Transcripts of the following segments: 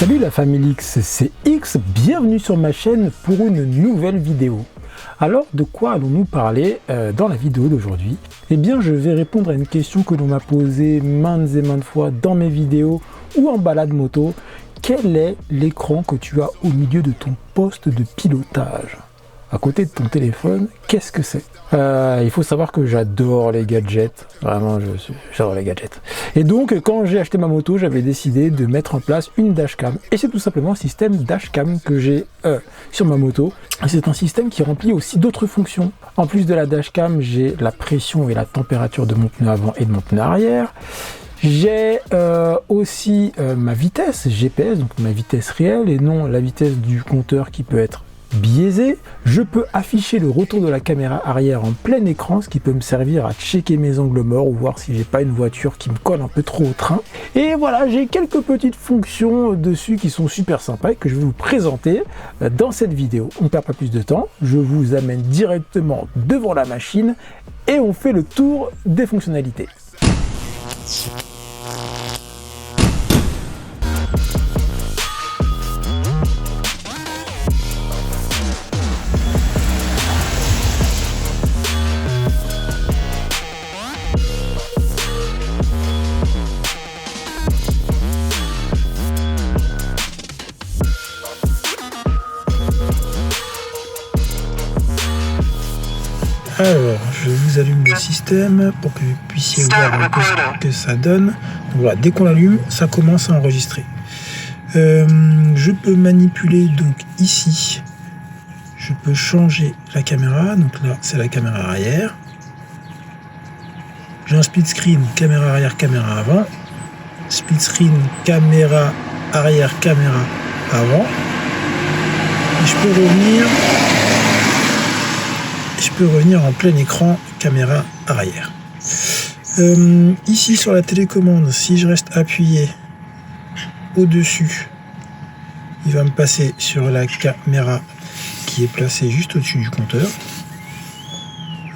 Salut la famille X, c'est X, bienvenue sur ma chaîne pour une nouvelle vidéo. Alors de quoi allons-nous parler dans la vidéo d'aujourd'hui? Eh bien je vais répondre à une question que l'on m'a posée maintes et maintes fois dans mes vidéos ou en balade moto. Quel est l'écran que tu as au milieu de ton poste de pilotage? À côté de ton téléphone, qu'est-ce que c'est? Il faut savoir que j'adore les gadgets, vraiment j'adore les gadgets. Et donc quand j'ai acheté ma moto, j'avais décidé de mettre en place une dashcam. Et c'est tout simplement un système dashcam que j'ai sur ma moto. Et c'est un système qui remplit aussi d'autres fonctions. En plus de la dashcam, j'ai la pression et la température de mon pneu avant et de mon pneu arrière. J'ai aussi ma vitesse GPS, donc ma vitesse réelle et non la vitesse du compteur qui peut être biaisé. Je peux afficher le retour de la caméra arrière en plein écran, ce qui peut me servir à checker mes angles morts ou voir si j'ai pas une voiture qui me colle un peu trop au train. Et voilà, j'ai quelques petites fonctions dessus qui sont super sympas et que je vais vous présenter dans cette vidéo. On ne perd pas plus de temps, je vous amène directement devant la machine et on fait le tour des fonctionnalités. Alors, je vous allume le système pour que vous puissiez voir un peu ce que ça donne. Donc voilà, dès qu'on l'allume, ça commence à enregistrer. Je peux manipuler donc ici. Je peux changer la caméra. Donc là, c'est la caméra arrière. J'ai un split screen, caméra arrière, caméra avant. Split screen, caméra arrière, caméra avant. Et je peux revenir en plein écran, caméra arrière. Ici sur la télécommande, si je reste appuyé au-dessus, il va me passer sur la caméra qui est placée juste au-dessus du compteur.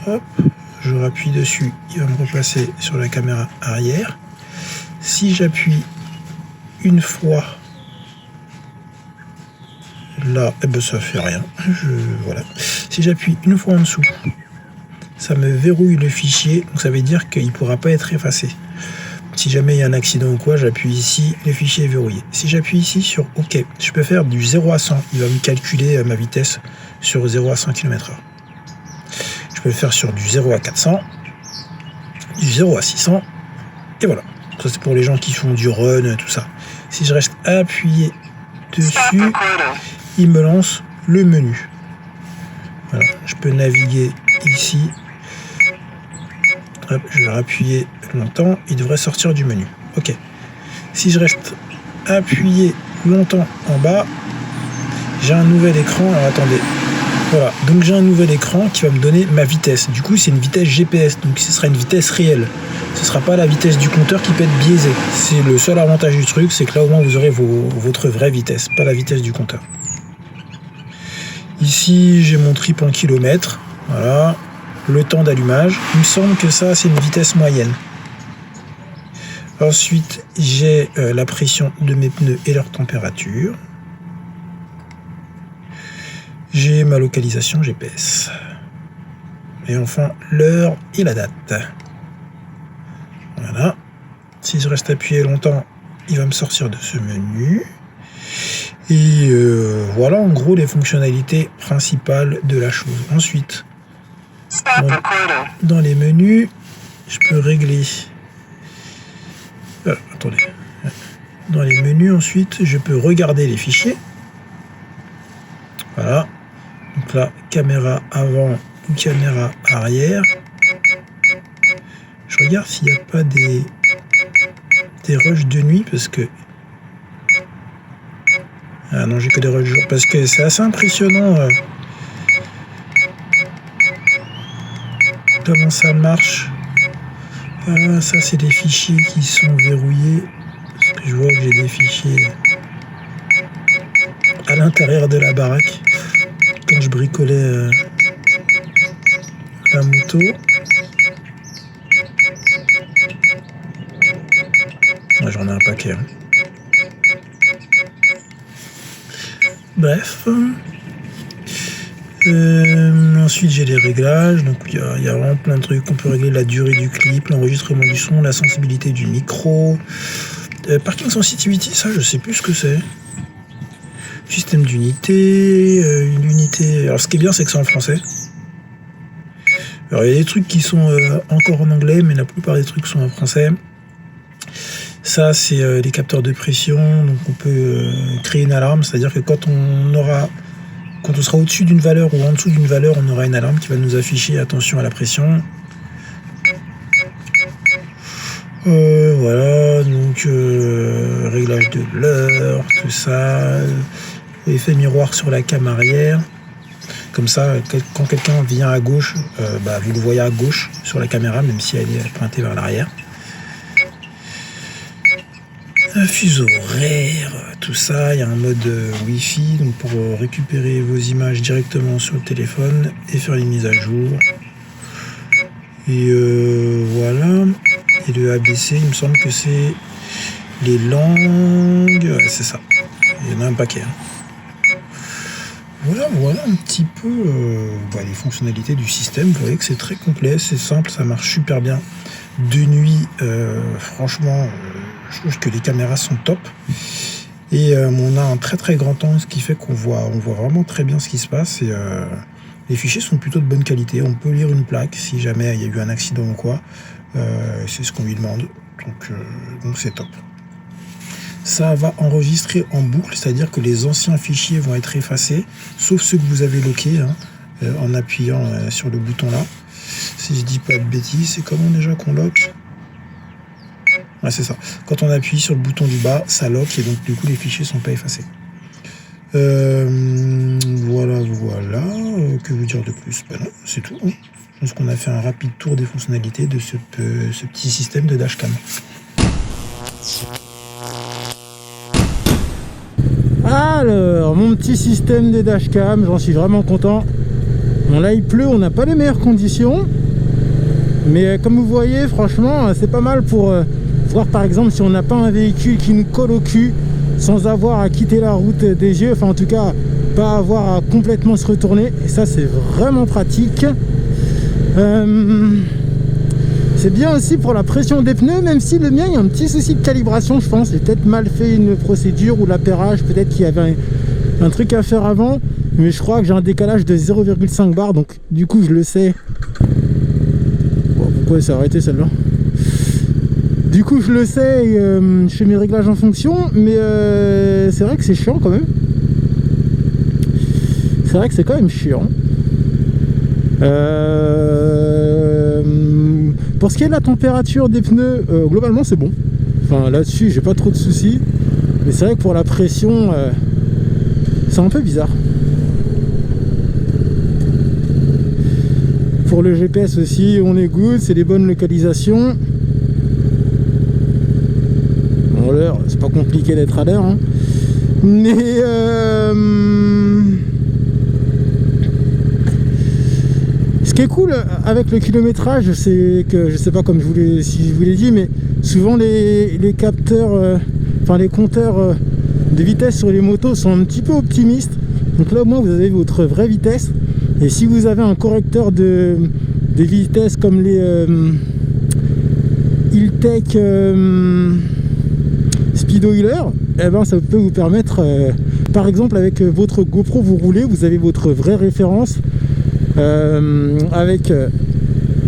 Hop, je rappuie dessus, il va me repasser sur la caméra arrière. Si j'appuie une fois, là, eh ben ça fait rien. Voilà. Si j'appuie une fois en dessous, ça me verrouille le fichier, donc ça veut dire qu'il ne pourra pas être effacé. Si jamais il y a un accident ou quoi, j'appuie ici, le fichier est verrouillé. Si j'appuie ici sur OK, je peux faire du 0 à 100. Il va me calculer ma vitesse sur 0 à 100 km/h. Je peux le faire sur du 0 à 400, du 0 à 600, et voilà. Ça c'est pour les gens qui font du run, tout ça. Si je reste appuyé dessus, il me lance le menu. Voilà, je peux naviguer ici. Hop, je vais appuyer longtemps, il devrait sortir du menu. OK. Si je reste appuyé longtemps en bas, j'ai un nouvel écran. Alors attendez. Voilà, donc j'ai un nouvel écran qui va me donner ma vitesse. Du coup, c'est une vitesse GPS, donc ce sera une vitesse réelle. Ce ne sera pas la vitesse du compteur qui peut être biaisée. C'est le seul avantage du truc, c'est que là au moins vous aurez votre vraie vitesse, pas la vitesse du compteur. Ici, j'ai mon trip en kilomètres. Voilà, le temps d'allumage. Il me semble que ça, c'est une vitesse moyenne. Ensuite, j'ai la pression de mes pneus et leur température. J'ai ma localisation GPS. Et enfin, l'heure et la date. Voilà. Si je reste appuyé longtemps, il va me sortir de ce menu. Et voilà en gros les fonctionnalités principales de la chose. Ensuite, dans les menus, je peux régler. Attendez. Dans les menus, ensuite, je peux regarder les fichiers. Voilà. Donc là, caméra avant ou caméra arrière. Je regarde s'il n'y a pas des rushs de nuit parce que. Ah non, j'ai que des rushs de jour parce que c'est assez impressionnant comment ça marche. Ça, c'est des fichiers qui sont verrouillés. Parce que je vois que j'ai des fichiers à l'intérieur de la baraque quand je bricolais la moto. J'en ai un paquet. Hein. Bref. Ensuite j'ai les réglages, donc il y a vraiment plein de trucs. On peut régler la durée du clip, l'enregistrement du son, la sensibilité du micro. Parking sensitivity, ça je sais plus ce que c'est. Système d'unité, une unité. Alors ce qui est bien c'est que c'est en français. Alors il y a des trucs qui sont encore en anglais, mais la plupart des trucs sont en français. Ça c'est les capteurs de pression, donc on peut créer une alarme, c'est-à-dire que quand on sera au-dessus d'une valeur ou en dessous d'une valeur, on aura une alarme qui va nous afficher attention à la pression. Voilà, donc réglage de l'heure, tout ça, effet miroir sur la cam arrière. Comme ça, quand quelqu'un vient à gauche, vous le voyez à gauche sur la caméra, même si elle est pointée vers l'arrière. Un fuseau horaire, tout ça, il y a un mode Wi-Fi donc pour récupérer vos images directement sur le téléphone et faire les mises à jour. Et voilà. Et le ABC, il me semble que c'est les langues, ouais, c'est ça. Il y en a un paquet. Voilà un petit peu les fonctionnalités du système. Vous voyez que c'est très complet, c'est simple, ça marche super bien. De nuit, franchement, je trouve que les caméras sont top. Et on a un très très grand angle, ce qui fait qu'on voit vraiment très bien ce qui se passe. Et les fichiers sont plutôt de bonne qualité. On peut lire une plaque si jamais il y a eu un accident ou quoi. C'est ce qu'on lui demande. Donc c'est top. Ça va enregistrer en boucle, c'est-à-dire que les anciens fichiers vont être effacés, sauf ceux que vous avez lockés en appuyant sur le bouton là. Si je dis pas de bêtises, c'est comment déjà qu'on lock? Ouais, c'est ça. Quand on appuie sur le bouton du bas, ça lock et donc du coup les fichiers sont pas effacés. Voilà. Que vous dire de plus? Non, c'est tout. Je pense qu'on a fait un rapide tour des fonctionnalités de ce petit système de dashcam. Alors, mon petit système de dashcam, j'en suis vraiment content. Bon, là il pleut, on n'a pas les meilleures conditions. Mais comme vous voyez, franchement, c'est pas mal pour voir par exemple si on n'a pas un véhicule qui nous colle au cul sans avoir à quitter la route des yeux. Enfin, en tout cas, pas avoir à complètement se retourner. Et ça, c'est vraiment pratique. C'est bien aussi pour la pression des pneus, même si le mien, il y a un petit souci de calibration, je pense. J'ai peut-être mal fait une procédure ou l'appairage, peut-être qu'il y avait un truc à faire avant. Mais je crois que j'ai un décalage de 0,5 bar, donc du coup, je le sais. Bon, pourquoi ça a arrêté celle-là? Du coup, je le sais et je fais mes réglages en fonction, mais c'est vrai que c'est chiant quand même. C'est vrai que c'est quand même chiant. Pour ce qui est de la température des pneus, globalement c'est bon. Enfin là-dessus j'ai pas trop de soucis. Mais c'est vrai que pour la pression, c'est un peu bizarre. Pour le GPS aussi, on est good, c'est des bonnes localisations. Bon, l'heure, c'est pas compliqué d'être à l'heure. Hein. Mais ce qui est cool avec le kilométrage, c'est que, je sais pas comme si je vous l'ai dit, mais souvent les capteurs, les compteurs de vitesse sur les motos sont un petit peu optimistes. Donc là au moins vous avez votre vraie vitesse. Et si vous avez un correcteur de vitesse comme les Iltech Speedoiler, eh ben ça peut vous permettre, par exemple avec votre GoPro vous roulez, vous avez votre vraie référence avec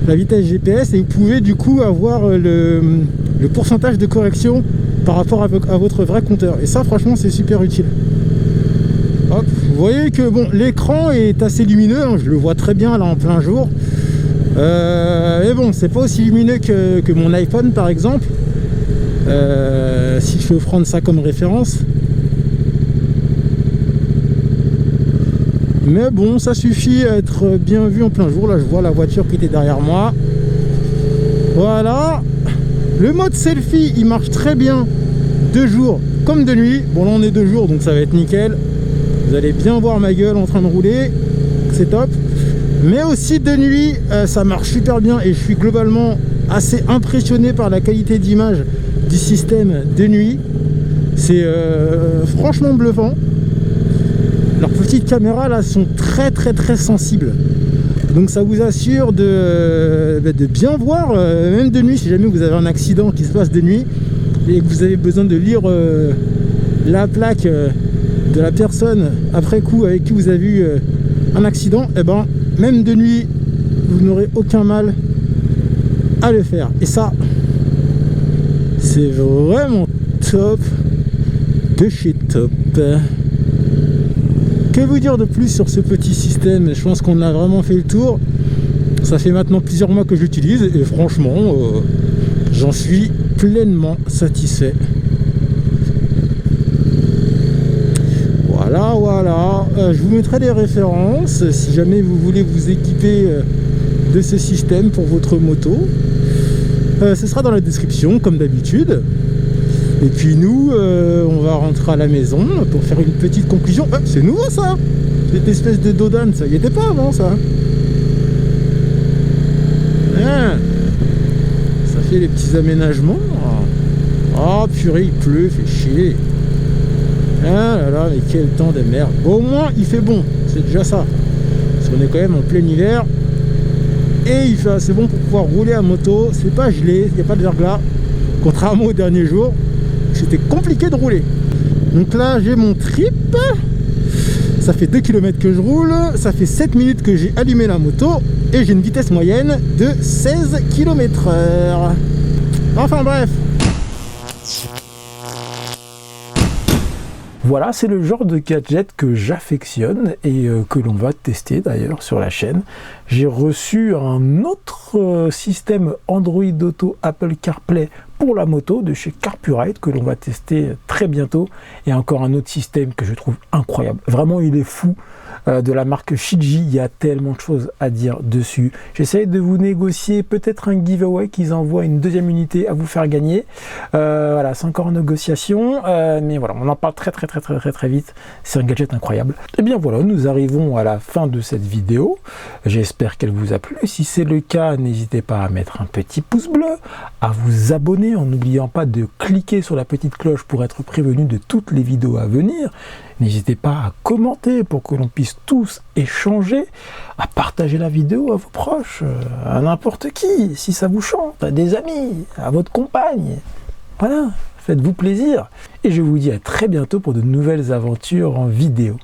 la vitesse GPS et vous pouvez du coup avoir le pourcentage de correction par rapport à votre vrai compteur. Et ça franchement c'est super utile. Hop, vous voyez que bon, l'écran est assez lumineux, hein, je le vois très bien là en plein jour. Mais bon, c'est pas aussi lumineux que mon iPhone par exemple. Si je veux prendre ça comme référence. Mais bon, ça suffit à être bien vu en plein jour. Là, je vois la voiture qui était derrière moi. Voilà. Le mode selfie, il marche très bien de jour comme de nuit. Bon, là, on est de jour, donc ça va être nickel. Vous allez bien voir ma gueule en train de rouler. C'est top. Mais aussi de nuit, ça marche super bien. Et je suis globalement assez impressionné par la qualité d'image du système de nuit. C'est franchement bluffant. petites caméras là sont très sensibles. Donc ça vous assure de bien voir, même de nuit, si jamais vous avez un accident qui se passe de nuit et que vous avez besoin de lire la plaque de la personne après coup avec qui vous avez eu un accident, et ben même de nuit vous n'aurez aucun mal à le faire. Et ça, c'est vraiment top de chez top. Que vous dire de plus sur ce petit système? Je pense qu'on a vraiment fait le tour. Ça fait maintenant plusieurs mois que j'utilise et franchement, j'en suis pleinement satisfait. Voilà. Je vous mettrai des références si jamais vous voulez vous équiper de ce système pour votre moto. Ce sera dans la description comme d'habitude. Et puis nous, on va rentrer à la maison pour faire une petite conclusion. C'est nouveau ça, cette espèce de dodane, ça y était pas avant ça. Ça fait les petits aménagements. Oh purée, il pleut, fait chier. Ah là là, mais quel temps de merde. Bon, au moins il fait bon, c'est déjà ça. Parce qu'on est quand même en plein hiver. Et il fait assez bon pour pouvoir rouler à moto. C'est pas gelé, il n'y a pas de verglas. Contrairement aux derniers jours, c'était compliqué de rouler. Donc là j'ai mon trip. Ça fait 2 km que je roule. Ça fait 7 minutes que j'ai allumé la moto. Et j'ai une vitesse moyenne de 16 km/h. Enfin bref. Voilà, c'est le genre de gadget que j'affectionne et que l'on va tester d'ailleurs sur la chaîne. J'ai reçu un autre système Android Auto Apple CarPlay pour la moto de chez CarPurite que l'on va tester très bientôt. Et encore un autre système que je trouve incroyable. Vraiment, il est fou. De la marque Shiji, il y a tellement de choses à dire dessus. J'essaie de vous négocier peut-être un giveaway qu'ils envoient une deuxième unité à vous faire gagner. Voilà, c'est encore en négociation, mais voilà, on en parle très vite. C'est un gadget incroyable. Et bien voilà, nous arrivons à la fin de cette vidéo. J'espère qu'elle vous a plu. Si c'est le cas, n'hésitez pas à mettre un petit pouce bleu, à vous abonner en n'oubliant pas de cliquer sur la petite cloche pour être prévenu de toutes les vidéos à venir. N'hésitez pas à commenter pour que l'on puisse tous échanger, à partager la vidéo à vos proches, à n'importe qui, si ça vous chante, à des amis, à votre compagne. Voilà, faites-vous plaisir. Et je vous dis à très bientôt pour de nouvelles aventures en vidéo.